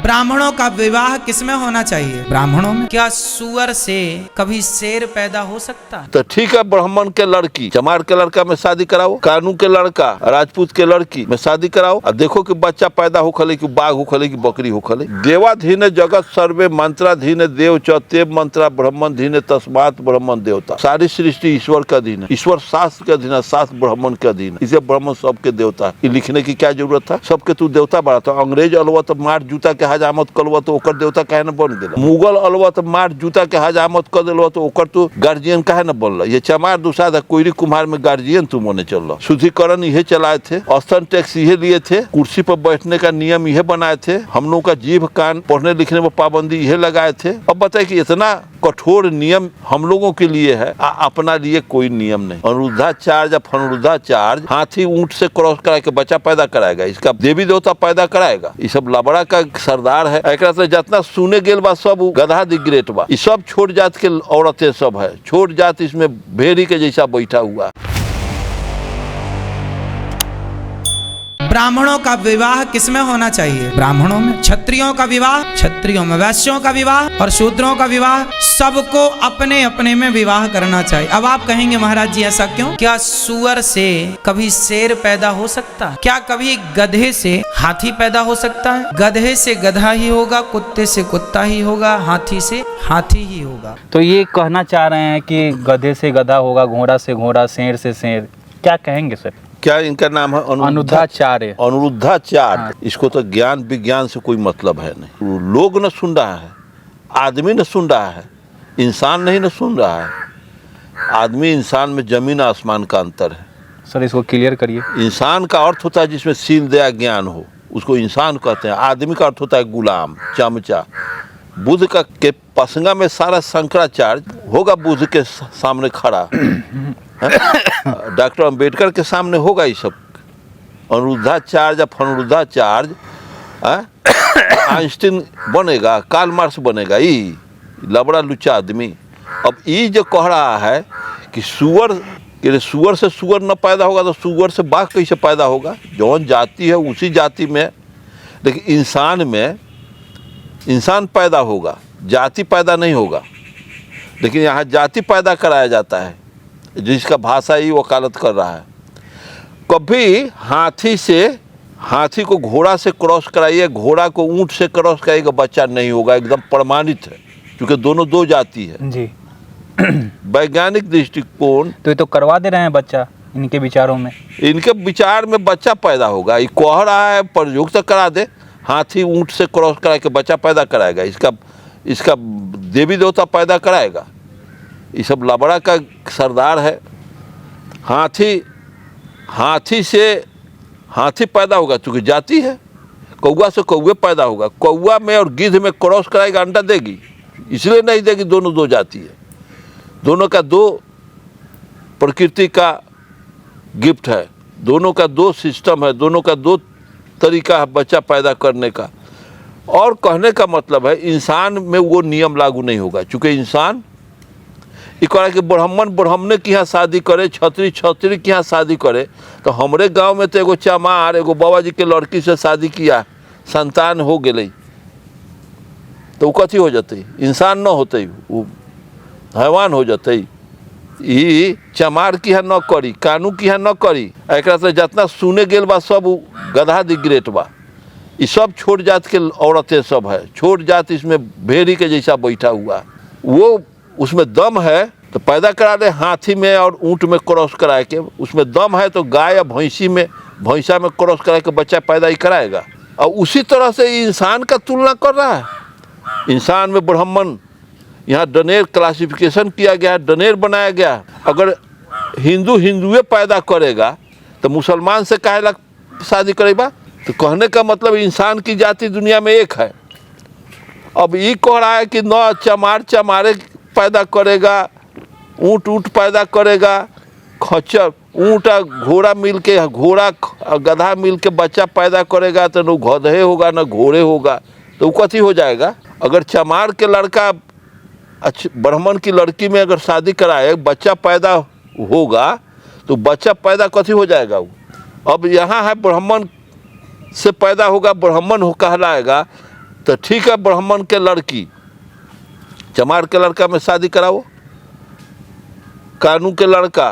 ब्राह्मणों का विवाह किसमें होना चाहिए? ब्राह्मणों में। क्या सुअर से कभी शेर पैदा हो सकता है? तो ठीक है, ब्राह्मण के लड़की चमार के लड़का में शादी कराओ, कानू के लड़का राजपूत के लड़की में शादी कराओ और देखो कि बच्चा पैदा हो खले कि बाघ हो खले कि बकरी हो खले। देवाधीन जगत सर्वे मंत्राधीन देव चौतेव मंत्रा ब्राह्मण धीन तस्मात् ब्राह्मण देवता। सारी सृष्टि ईश्वर का अधीन है, ईश्वर शास्त्र के अधीन है, शास्त्र ब्राह्मण के अधीन है, इसे ब्राह्मण सबके देवता है। ये लिखने की क्या जरूरत था? सबके तू देवता बड़ा था। अंग्रेज अलवा तो मार जूता के हजामत कलवा तो ओकर देवता काहे न बन गेल? मुगल अलवा तो मार जूता के हजामत कर दिलवा तो ओकर तू गार्जियन काहे न बनल? ये चमार दुसाद कोयरी कुम्हार में गार्जियन तू मने चल। शुद्धिकरण यह चलाए थे, औसतन टैक्स यह लिए थे, कुर्सी पर बैठने का नियम यह बनाए थे, हम लोग का जीभ कान पढ़ने लिखने में पाबंदी यह लगाए थे। अब बताए कि इतना कठोर नियम हम लोगों के लिए है, अपना लिए कोई नियम नहीं। अनुरुद्धाचार्य या फनुरुद्धाचार्य हाथी ऊंट से क्रॉस करा के बच्चा पैदा कराएगा, इसका देवी देवता पैदा कराएगा। ये सब लबड़ा का सरदार है। एक से जितना सुने गेल बा सब गधा दी ग्रेट बा। ये सब छोट जात के औरतें सब है, छोट जात इसमें भेड़ी के जैसा बैठा हुआ। ब्राह्मणों का विवाह किसमें होना चाहिए? ब्राह्मणों में। क्षत्रियों का विवाह क्षत्रियों में, वैश्यों का विवाह और शूद्रों का विवाह, सबको अपने अपने में विवाह करना चाहिए। अब आप कहेंगे महाराज जी ऐसा क्यों? क्या सुअर से कभी शेर पैदा हो सकता है? क्या कभी गधे से हाथी पैदा हो सकता है? गधे से गधा ही होगा, कुत्ते से कुत्ता ही होगा, हाथी से हाथी ही होगा। तो ये कहना चाह रहे हैं कि गधे से गधा होगा, घोड़ा से घोड़ा, शेर से शेर। क्या कहेंगे सर? क्या इनका नाम है? अनुरुद्धाचार्य। अनुरुद्धाचार्य। हाँ। इसको तो ज्ञान विज्ञान से कोई मतलब है नहीं। लोग न सुन रहा है, आदमी न सुन रहा है, इंसान नहीं न सुन रहा है। आदमी इंसान में जमीन आसमान का अंतर है। सर इसको क्लियर करिए। इंसान का अर्थ होता है जिसमें सील दया ज्ञान हो, उसको इंसान कहते हैं। आदमी का अर्थ होता है गुलाम, चमचा। बुद्ध का के पसंगा में सारा शंकराचार्य होगा बुद्ध के सामने खड़ा, डॉक्टर अंबेडकर के सामने होगा ये सब। अनुरुद्धाचार्य या फनुरुद्धाचार्य आइंस्टीन बनेगा, कार्ल मार्क्स बनेगा, ये लबड़ा लुच्चा आदमी। अब ये जो कह रहा है कि सुअर से सुअर न पैदा होगा तो सुअर से बाघ कैसे पैदा होगा? जौन जाति है उसी जाति में, लेकिन इंसान में इंसान पैदा होगा, जाति पैदा नहीं होगा। लेकिन यहाँ जाति पैदा कराया जाता है, जिसका भाषा ही वकालत कर रहा है। कभी हाथी को घोड़ा से क्रॉस कराइए, घोड़ा को ऊंट से क्रॉस कराइएगा, बच्चा नहीं होगा, एकदम प्रमाणित है, क्योंकि दोनों दो जाति है जी। वैज्ञानिक दृष्टिकोण। तो ये तो करवा दे रहे हैं बच्चा, इनके विचारों में। इनके विचार में बच्चा पैदा होगा, ये कह रहा है प्रयोग तो करा दे, हाथी ऊंट से क्रॉस करा के बच्चा पैदा कराएगा, इसका देवी देवता पैदा कराएगा। ये सब लबड़ा का सरदार है। हाथी पैदा होगा चूँकि जाति है। कौआ से कौए पैदा होगा, कौआ में और गिद्ध में क्रॉस कराएगा, अंडा देगी, इसलिए नहीं देगी, दोनों दो जाति है, दोनों का दो प्रकृति का गिफ्ट है, दोनों का दो सिस्टम है, दोनों का दो तरीका है बच्चा पैदा करने का। और कहने का मतलब है इंसान में वो नियम लागू नहीं होगा, चूँकि इंसान कह कि ब्राह्मण के यहाँ शादी करे, छत्री के यहाँ शादी करे। तो हमारे गांव में तो एगो चमार एगो बाबा जी के लड़की से शादी किया, संतान हो गई, तो वो कथी हो जाते? इंसान न होते, वो हैवान हो जाते। ये चमार की यहाँ न करी, कानू की यहाँ न करी। एक से जितना सुने गेल बा सब गधा दी ग्रेट बा। ये सब छोट जात के औरतें सब है, छोट जात इसमें भेड़ी के जैसा बैठा हुआ। वो उसमें दम है तो पैदा करा दे, हाथी में और ऊंट में क्रॉस करा के। उसमें दम है तो गाय या भैंसा में क्रॉस करा के बच्चा पैदा ही कराएगा। और उसी तरह से इंसान का तुलना कर रहा है। इंसान में ब्राह्मण यहाँ डनेर क्लासिफिकेशन किया गया है, डनेर बनाया गया। अगर हिंदुए पैदा करेगा तो मुसलमान से काहे ला शादी करेगा? तो कहने का मतलब इंसान की जाति दुनिया में एक है। अब ये कह रहा है कि न चमारे पैदा करेगा, ऊंट पैदा करेगा, खच्चर ऊंट घोड़ा मिल के, घोड़ा गधा मिल के बच्चा पैदा करेगा, तो न गधे होगा न घोड़े होगा, तो वो कथी हो जाएगा? अगर चमार के लड़का ब्राह्मण की लड़की में अगर शादी कराए, बच्चा पैदा होगा, तो बच्चा पैदा कथी हो जाएगा? वो अब यहाँ है ब्राह्मण से पैदा होगा, ब्राह्मण हो कहलाएगा। तो ठीक है, ब्राह्मण के लड़की चमार के लड़का में शादी कराओ, कानू के लड़का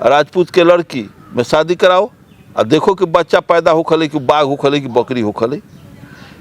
राजपूत के लड़की में शादी कराओ, और देखो कि बच्चा पैदा हो खले कि बाघ हो खले कि बकरी हो खले।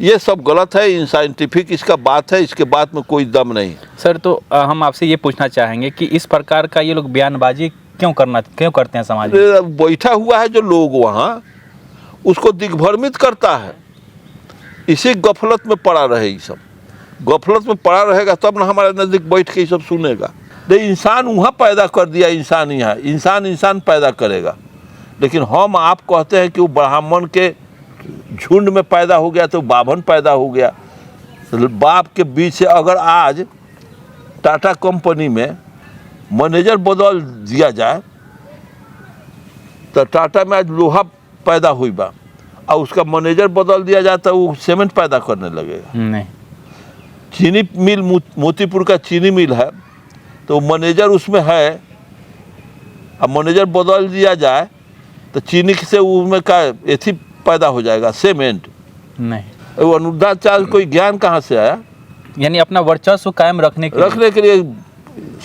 ये सब गलत है, इन साइंटिफिक इसका बात है, इसके बात में कोई दम नहीं। सर तो हम आपसे ये पूछना चाहेंगे कि इस प्रकार का ये लोग बयानबाजी क्यों करते हैं समाज में? बैठा हुआ है जो लोग वहाँ, उसको दिग्भ्रमित करता है, इसी गफलत में पड़ा रहे। ये सब गफलत में पड़ा रहेगा तब ना हमारे नज़दीक बैठ के ये सब सुनेगा। नहीं, इंसान वहाँ पैदा कर दिया, इंसान यहाँ, इंसान पैदा करेगा। लेकिन हम आप कहते हैं कि वो ब्राह्मण के झुंड में पैदा हो गया तो बाभन पैदा हो गया। बाप के बीच से अगर आज टाटा कंपनी में मैनेजर बदल दिया जाए तो टाटा में आज लोहा पैदा हुई बा, और उसका मैनेजर बदल दिया जाए तो वो सीमेंट पैदा करने लगेगा। नहीं, चीनी मिल मोतीपुर का चीनी मिल है, तो मैनेजर उसमें है, अब मैनेजर बदल दिया जाए तो चीनी से उसमें का एथी पैदा हो जाएगा, सीमेंट। नहीं, वो अनुदाचार्य कोई ज्ञान कहाँ से आया? यानी अपना वर्चस्व कायम रखने के लिए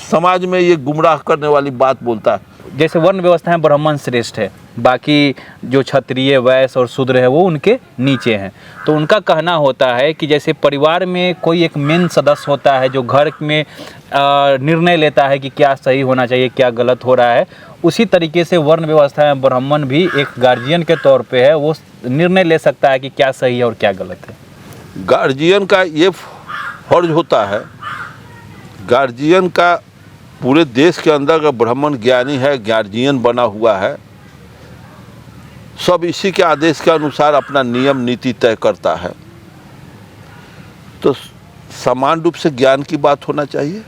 समाज में ये गुमराह करने वाली बात बोलता है। जैसे वर्ण व्यवस्था है, ब्राह्मण श्रेष्ठ है, बाकी जो क्षत्रिय वैश्य और शूद्र है वो उनके नीचे हैं। तो उनका कहना होता है कि जैसे परिवार में कोई एक मेन सदस्य होता है जो घर में निर्णय लेता है कि क्या सही होना चाहिए, क्या गलत हो रहा है, उसी तरीके से वर्ण व्यवस्था में ब्राह्मण भी एक गार्जियन के तौर पे है, वो निर्णय ले सकता है कि क्या सही है और क्या गलत है। गार्जियन का ये फर्ज होता है, गार्जियन का पूरे देश के अंदर अगर ब्राह्मण ज्ञानी है, गार्जियन बना हुआ है, सब इसी के आदेश के अनुसार अपना नियम नीति तय करता है, तो समान रूप से ज्ञान की बात होना चाहिए।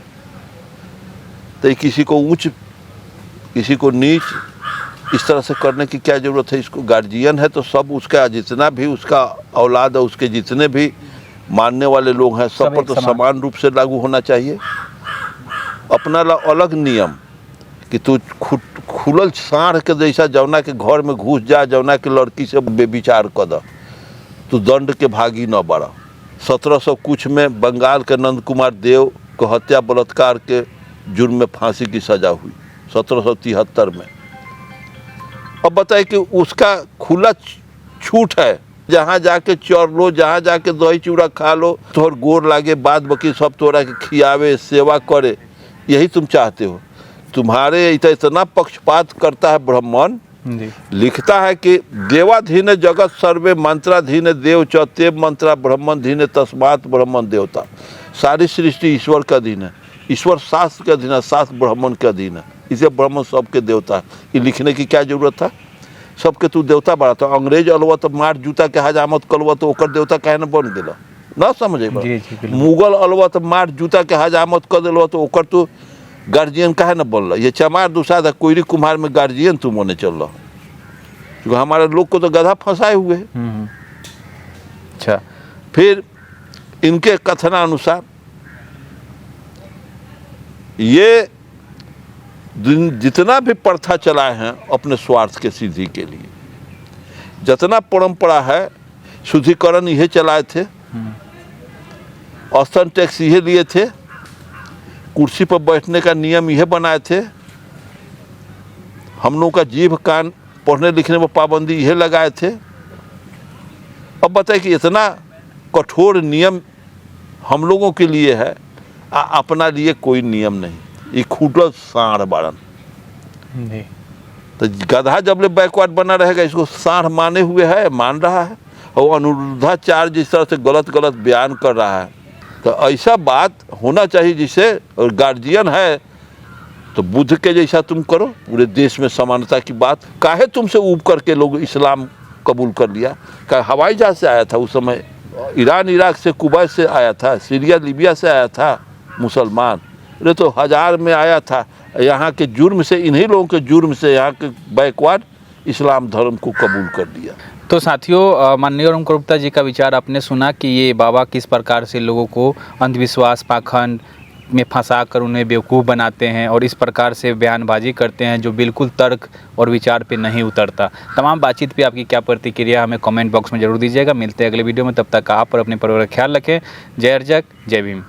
तो किसी को ऊंच किसी को नीच इस तरह से करने की क्या ज़रूरत है? इसको गार्जियन है तो सब उसका जितना भी उसका औलाद है, उसके जितने भी मानने वाले लोग हैं, सब पर तो समान रूप से लागू होना चाहिए। अपना अलग नियम कि तू खुलल साढ़ के जैसा जौना के घर में घुस जा, जौना के लड़की से बेविचार कर द, तू दंड के भागी न बढ़ा। 1700 कुछ में बंगाल के नंद कुमार देव को हत्या बलात्कार के जुर्म में फांसी की सजा हुई 1773 में। अब बताए कि उसका खुला छूट है, जहाँ जाके चर लो, जहाँ जाके दही चूड़ा खा लो, तोहर गोर लागे, बाद बाकी सब तोरा के खियावे, सेवा करे, यही तुम चाहते हो। तुम्हारे इतना पक्षपात करता है ब्राह्मण, लिखता है कि देवाधीन जगत सर्वे मंत्राधीन देव च ते मंत्रा ब्राह्मण धीन तस्मात् ब्राह्मण देवता। सारी सृष्टि ईश्वर का अधीन है, ईश्वर शास्त्र के अधीन है, शास्त्र ब्राह्मण के अधीन है, इसे ब्राह्मण सबके देवता है। ये लिखने की क्या जरूरत था? सबके तू देवता बड़ा था। अंग्रेज अलवा तो मार जूता के हजामत कलवा तो ओकर देवता कहे न बन दिला, ना समझे? मुगल अलवा तो मार जूता के हजामत कर दिलवा तो ओकर तू गार्जियन काहे न बनल? ये चमार दुसाद है, कोयरी कुम्हार में गार्जियन तुम होने चल रहा, क्योंकि हमारे लोग को तो गधा फंसाए हुए हैं। अच्छा, फिर इनके कथनानुसार ये जितना भी प्रथा चलाए हैं अपने स्वार्थ के सिद्धि के लिए, जितना परंपरा है शुद्धिकरण यह चलाए थे, औसतन टैक्स यह लिए थे, कुर्सी पर बैठने का नियम यह बनाए थे, हम लोग का जीभ कान पढ़ने लिखने में पाबंदी यह लगाए थे। अब बताए कि इतना कठोर नियम हम लोगों के लिए है, अपना लिए कोई नियम नहीं। ये खूटल साढ़ बारन, तो गधा जब ले बैकवर्ड बना रहेगा, इसको साढ़ माने हुए है, मान रहा है, और अनुरुद्धाचार्य जिस तरह से गलत गलत बयान कर रहा है, तो ऐसा बात होना चाहिए जिसे, और गार्जियन है तो बुद्ध के जैसा तुम करो, पूरे देश में समानता की बात। काहे तुमसे ऊब करके लोग इस्लाम कबूल कर लिया? क्या हवाई जहाज से आया था उस समय? ईरान इराक से, कुवैत से आया था, सीरिया लीबिया से आया था मुसलमान, अरे तो 1000 में आया था। यहाँ के जुर्म से, इन्हीं लोगों के जुर्म से यहाँ के बैकवर्ड इस्लाम धर्म को कबूल कर लिया। तो साथियों, माननीय ओमकार गुप्ता जी का विचार आपने सुना कि ये बाबा किस प्रकार से लोगों को अंधविश्वास, पाखंड में फंसा कर उन्हें बेवकूफ़ बनाते हैं और इस प्रकार से बयानबाजी करते हैं जो बिल्कुल तर्क और विचार पे नहीं उतरता। तमाम बातचीत पे आपकी क्या प्रतिक्रिया हमें कमेंट बॉक्स में ज़रूर दीजिएगा। मिलते हैं अगले वीडियो में, तब तक आप और अपने परिवार का ख्याल रखें। जय अर्जक, जय भीम।